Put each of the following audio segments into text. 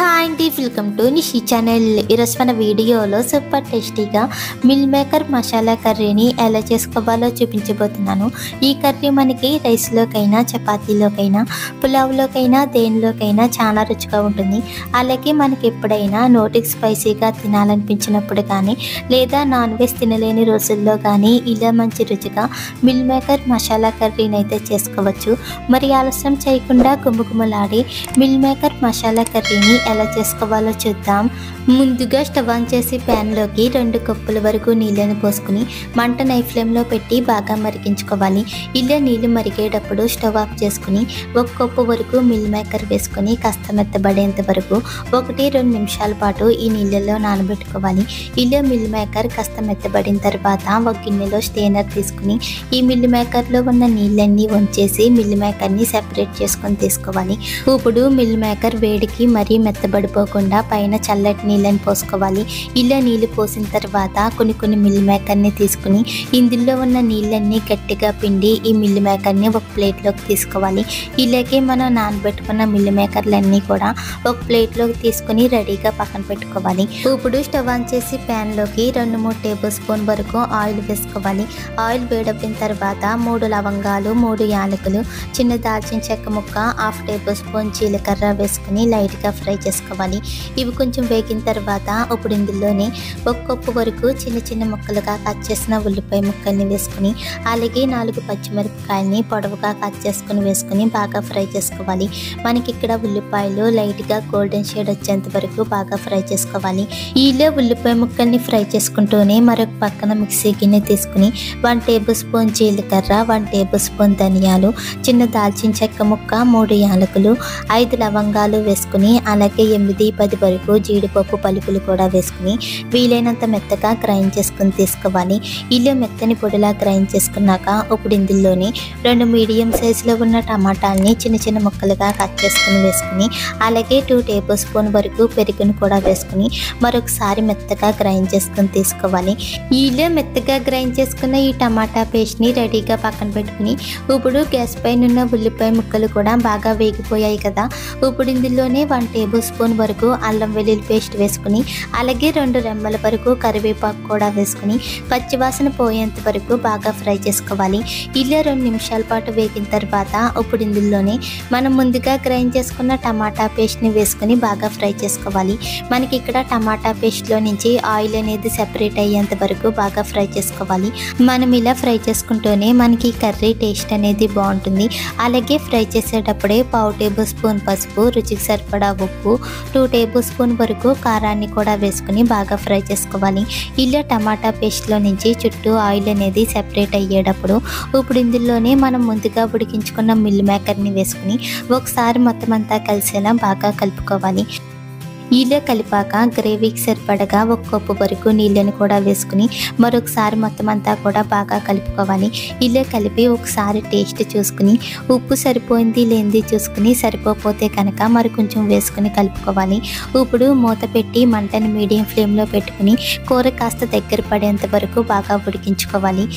Hi అండి, welcome to Nishi channel. ఈరోజు మన వీడియోలో సూపర్ టేస్టీగా మిల్ మేకర్ మసాలా కర్రీని ఎలా చేసుకోవాలో చూపించబోతున్నాను. ఈ కర్రీ మనకి రైస్లోకైనా, చపాతీలోకైనా, పులావ్లోకైనా, దేనిలోకైనా చాలా రుచిగా ఉంటుంది. అలాగే మనకి ఎప్పుడైనా నోటికి స్పైసీగా తినాలనిపించినప్పుడు కానీ, లేదా నాన్ వెజ్ తినలేని రోజుల్లో కానీ ఇలా మంచి రుచిగా మిల్ మేకర్ మసాలా కర్రీని అయితే చేసుకోవచ్చు. మరి ఆలస్యం చేయకుండా గుమగుమలాడి మిల్ మేకర్ మసాలా కర్రీని ఎలా చేసుకోవాలో చూద్దాం. ముందుగా స్టవ్ ఆన్ చేసి ప్యాన్లోకి 2 కప్పుల వరకు నీళ్ళని పోసుకుని మంట హై ఫ్లేమ్లో పెట్టి బాగా మరిగించుకోవాలి. ఇలా నీళ్ళు మరిగేటప్పుడు స్టవ్ ఆఫ్ చేసుకుని 1 కప్పు వరకు మిల్ మేకర్ వేసుకొని కాస్త మెత్తబడేంత వరకు 1-2 నిమిషాల పాటు ఈ నీళ్ళల్లో నానబెట్టుకోవాలి. ఇలా మిల్ మేకర్ కాస్త మెత్తబడిన తర్వాత ఒక గిన్నెలో స్టెయినర్ తీసుకుని ఈ మిల్ మేకర్లో ఉన్న నీళ్ళన్నీ వంచేసి మిల్ మేకర్ని సెపరేట్ చేసుకొని తీసుకోవాలి. ఇప్పుడు మిల్ మేకర్ వేడికి మరీ మెత్తబడిపోకుండా పైన చల్లటి నీళ్ళని పోసుకోవాలి. ఇలా నీళ్ళు పోసిన తర్వాత కొన్ని మిల్ మేకర్ని తీసుకుని ఇందులో ఉన్న నీళ్ళన్నీ గట్టిగా పిండి ఈ మిల్ మేకర్ని ఒక ప్లేట్లోకి తీసుకోవాలి. ఇలాగే మనం నానబెట్టుకున్న మిల్ మేకర్లన్నీ కూడా ఒక ప్లేట్లోకి తీసుకుని రెడీగా పక్కన పెట్టుకోవాలి. ఇప్పుడు స్టవ్ ఆన్ చేసి ప్యాన్లోకి 2-3 టేబుల్ స్పూన్ వరకు ఆయిల్ వేసుకోవాలి. ఆయిల్ వేడెక్కిన తర్వాత 3 లవంగాలు, 3 యాలకులు, చిన్న దాల్చిన చెక్క ముక్క, 1/2 టేబుల్ స్పూన్ జీలకర్ర వేసుకుని లైట్గా ఫ్రై చేసుకోవాలి. ఇవి కొంచెం వేగిన తర్వాత ఇప్పుడు ఇందులోనే 1 కప్పు వరకు చిన్న ముక్కలుగా కట్ చేసిన ఉల్లిపాయ ముక్కల్ని వేసుకుని అలాగే 4 పచ్చిమిరపకాయలని పొడవుగా కట్ చేసుకుని వేసుకుని బాగా ఫ్రై చేసుకోవాలి. మనకి ఇక్కడ ఉల్లిపాయలు లైట్గా గోల్డెన్ షేడ్ వచ్చేంత వరకు బాగా ఫ్రై చేసుకోవాలి. ఈలో ఉల్లిపాయ ముక్కల్ని ఫ్రై చేసుకుంటూనే మరొక పక్కన మిక్సీ గిన్నె తీసుకుని 1 టేబుల్ స్పూన్ జీలకర్ర, 1 టేబుల్ స్పూన్ ధనియాలు, చిన్న దాల్చిన చెక్క ముక్క, 3 యాలకులు, 5 లవంగాలు వేసుకుని అలాగే 8-10 వరకు జీడిపప్పు పలుకులు కూడా వేసుకుని వీలైనంత మెత్తగా గ్రైండ్ చేసుకుని తీసుకోవాలి. ఇలా మెత్తని పొడిలా గ్రైండ్ చేసుకున్నాక ఇప్పుడు ఇందులోని 2 మీడియం సైజులో ఉన్న టమాటాలని చిన్న ముక్కలుగా కట్ చేసుకుని వేసుకుని అలాగే 2 టేబుల్ స్పూన్ వరకు పెరుగును కూడా వేసుకుని మరొకసారి మెత్తగా గ్రైండ్ చేసుకుని తీసుకోవాలి. ఇలా మెత్తగా గ్రైండ్ చేసుకున్న ఈ టమాటా పేస్ట్ని రెడీగా పక్కన పెట్టుకుని ఇప్పుడు గ్యాస్ పైన ఉన్న ఉల్లిపాయ ముక్కలు కూడా బాగా వేగిపోయాయి కదా. ఇప్పుడు ఇందులోనే 1 టేబుల్ స్పూన్ వరకు అల్లం వెల్లుల్లి పేస్ట్ వేసుకుని అలాగే 2 రెమ్మల వరకు కరివేపాకు కూడా వేసుకుని పచ్చివాసన పోయేంత వరకు బాగా ఫ్రై చేసుకోవాలి. ఇలా 2 నిమిషాల పాటు వేగిన తర్వాత ఇప్పుడు ఇందులోనే మనం ముందుగా గ్రైండ్ చేసుకున్న టమాటా పేస్ట్ని వేసుకుని బాగా ఫ్రై చేసుకోవాలి. మనకి ఇక్కడ టమాటా పేస్ట్లో నుంచి ఆయిల్ అనేది సెపరేట్ అయ్యేంత వరకు బాగా ఫ్రై చేసుకోవాలి. మనం ఇలా ఫ్రై చేసుకుంటూనే మనకి కర్రీ టేస్ట్ అనేది బాగుంటుంది. అలాగే ఫ్రై చేసేటప్పుడే 1/2 టేబుల్ స్పూన్ పసుపు, రుచికి సరిపడా ఉప్పు, 2 టేబుల్ స్పూన్ వరకు కారాన్ని కూడా వేసుకుని బాగా ఫ్రై చేసుకోవాలి. ఇలా టమాటా పేస్ట్లో నుంచి చుట్టూ ఆయిల్ అనేది సెపరేట్ అయ్యేటప్పుడు ఇప్పుడు ఇందులోనే మనం ముందుగా ఉడికించుకున్న మిల్ మేకర్ని వేసుకుని ఒకసారి మొత్తం అంతా కలిసేలా బాగా కలుపుకోవాలి. ఇలా కలిపాక గ్రేవీకి సరిపడగా 1 కప్పు వరకు నీళ్ళని కూడా వేసుకుని మరొకసారి మొత్తం అంతా కూడా బాగా కలుపుకోవాలి. ఇలా కలిపి ఒకసారి టేస్ట్ చూసుకుని ఉప్పు సరిపోయింది లేనిది చూసుకుని సరిపోతే కనుక మరి కొంచెం వేసుకుని కలుపుకోవాలి. ఇప్పుడు మూత పెట్టి మంటని మీడియం ఫ్లేమ్లో పెట్టుకుని కూర కాస్త దగ్గర పడేంత వరకు బాగా ఉడికించుకోవాలి.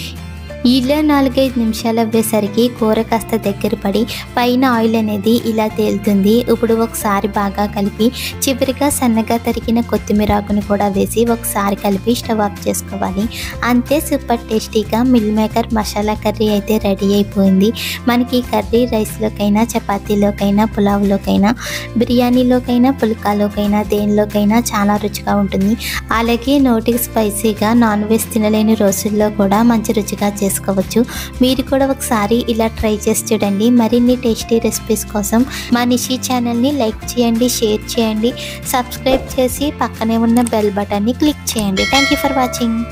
ఇలా 4-5 నిమిషాలు అవ్వేసరికి కూర కాస్త దగ్గర పడి పైన ఆయిల్ అనేది ఇలా తేలుతుంది. ఇప్పుడు ఒకసారి బాగా కలిపి చివరిగా సన్నగా తరిగిన కొత్తిమీర ఆకును కూడా వేసి ఒకసారి కలిపి స్టవ్ ఆఫ్ చేసుకోవాలి. అంతే, సూపర్ టేస్టీగా మిల్ మేకర్ మసాలా కర్రీ అయితే రెడీ అయిపోయింది. మనకి ఈ కర్రీ రైస్లోకైనా, చపాతీలోకైనా, పులావ్లోకైనా, బిర్యానీలోకైనా, పుల్కాలోకైనా, దేనిలోకైనా చాలా రుచిగా ఉంటుంది. అలాగే నోటికి స్పైసీగా నాన్ వెజ్ తినలేని రోజుల్లో కూడా మంచి రుచిగా చేసుకోవచ్చు. మీరు కూడా ఒకసారి ఇలా ట్రై చేసి చూడండి. మరిన్ని టేస్టీ రెసిపీస్ కోసం మా నిషి ఛానల్ని లైక్ చేయండి, షేర్ చేయండి, సబ్స్క్రైబ్ చేసి పక్కనే ఉన్న బెల్ బటన్ని క్లిక్ చేయండి. Thank you for watching.